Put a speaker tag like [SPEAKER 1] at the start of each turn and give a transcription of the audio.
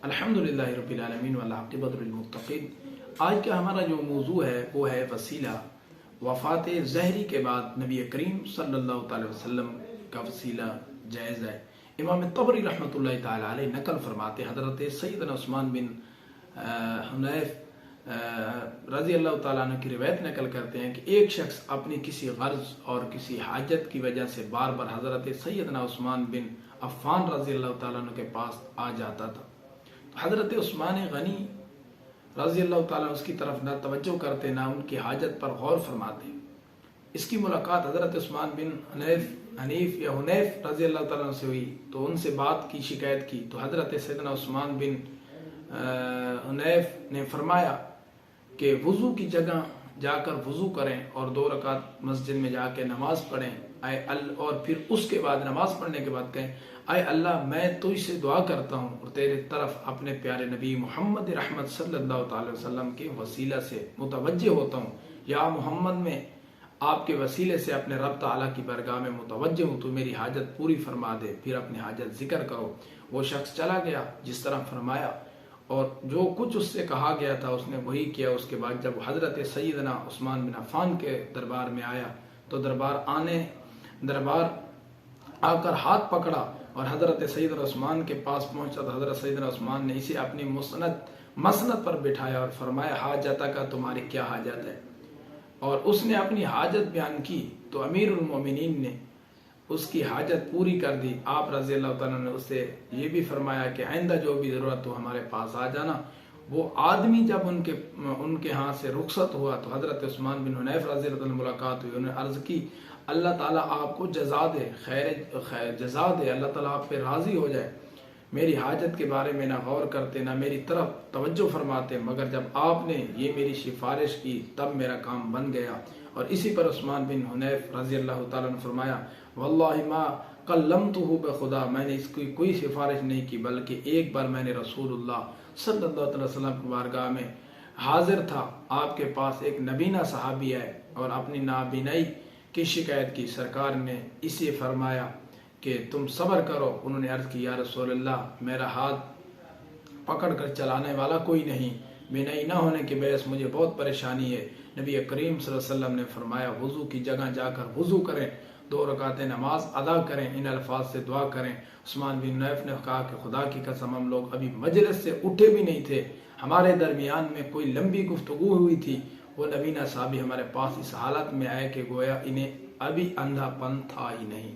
[SPEAKER 1] अल्हम्दुलिल्लाहि रब्बिल आलमीन वल आक़िबतु लिल मुत्तक़ीन। आज का हमारा जो मौजू है वो है वसीला। वफ़ात ज़हरी के बाद नबी करीम सल्लल्लाहु अलैहि वसल्लम का वसीला जायज़ है। इमाम तबरी रहमतुल्लाहि तआला अलैह नकल फरमाते हज़रत सैयदना उस्मान बिन हुनैफ रज़ी अल्लाह तआला अन्हु की रिवायत नकल करते हैं कि एक शख्स अपनी किसी गर्ज और किसी हाजत की वजह से बार बार हज़रत सैयदना उस्मान बिन अफ़्फ़ान रज़ी अल्लाह तआला अन्हु के पास आ जाता था। हज़रत उस्मान गनी रज़ी अल्लाह तआला उसकी तरफ ना तवज्जो करते ना उनकी हाजत पर गौर फरमाते। इसकी मुलाकात हज़रत उस्मान बिन हनीफ या हुनैफ रज़ी अल्लाह तआला से हुई तो उनसे बात की, शिकायत की तो हज़रत सैयदना उस्मान बिन हुनैफ ने फरमाया कि वज़ू की जगह जाकर वज़ू करें और 2 रकात मस्जिद में जाके नमाज पढ़ें और फिर उसके बाद नमाज पढ़ने के बाद कहें, आए अल्लाह मैं तुझसे दुआ करता हूँ और तेरे तरफ अपने प्यारे नबी मोहम्मद रहमत सल्लल्लाहु अलैहि वसल्लम के वसीला से मुतवज्जे होता हूँ। या मोहम्मद में आपके वसीले से अपने रब ताला की बरगाह में मुतवज्जे हूँ, तो मेरी हाजत पूरी फरमा दे। फिर अपनी हाजत जिक्र करो। वो शख्स चला गया जिस तरह फरमाया और जो कुछ उससे कहा गया था उसने वही किया। उसके बाद जब हज़रत सैयदना उस्मान बिन अफ़्फ़ान के दरबार में आया तो दरबार आकर हाथ पकड़ा और हज़रत सैयदना उस्मान के पास पहुंचा तो हज़रत सैयदना उस्मान ने इसे अपनी मसनद पर बिठाया और फरमाया, हाजत का तुम्हारी क्या हाजत है। और उसने अपनी हाजत बयान की तो अमीरुल मोमिनीन ने उसकी हाजत पूरी कर दी। आप रज़ी अल्लाह तआला ने उससे ये भी फरमाया कि आइंदा जो भी ज़रूरत हो हमारे पास आ जाना। वो आदमी जब उनके यहाँ से रुखसत हुआ तो हज़रत उस्मान बिन हुनैफ रज़ी अल्लाह तआला मुलाकात हुई। उन्होंने अर्ज़ की, अल्लाह ताला आपको जज़ा दे, खैर जज़ा दे, अल्लाह ताला आप पे राज़ी हो जाए। मेरी हाजत के बारे में ना गौर करते ना मेरी तरफ तवज्जो फरमाते, मगर जब आपने ये मेरी सिफारिश की तब मेरा काम बन गया। और इसी पर उस्मान बिन हुनैफ रज़ी अल्लाह तआला ने फरमाया, वल्लाहि मा कल्लमतुहु बखुदा, मैंने इसकी कोई सिफारिश नहीं की बल्कि एक बार मैंने रसूलुल्लाह सल्लल्लाहु अलैहि वसल्लम की बारगाह में हाजिर था। आपके पास एक नबीना सहाबी है और अपनी नाबीनाई की शिकायत की। सरकार ने इसे फरमाया कि तुम सब्र करो। उन्होंने अर्ज़ की, या रसूलल्लाह मेरा हाथ पकड़ कर चलाने वाला कोई नहीं, बिनाई न होने की वजह से मुझे बहुत परेशानी है। नबी करीम सल्लल्लाहु अलैहि वसल्लम ने फरमाया, वज़ू की जगह जाकर वज़ू करें, 2 रकातें नमाज अदा करें, इन अल्फाज से दुआ करें। उस्मान बिन नैफ ने कहा कि खुदा की कसम हम लोग अभी मजलिस से उठे भी नहीं थे, हमारे दरमियान में कोई लंबी गुफ्तगू हुई थी। वो नबीना साहबी हमारे पास इस हालत में आए कि गोया इन्हें अभी अंधापन था ही नहीं।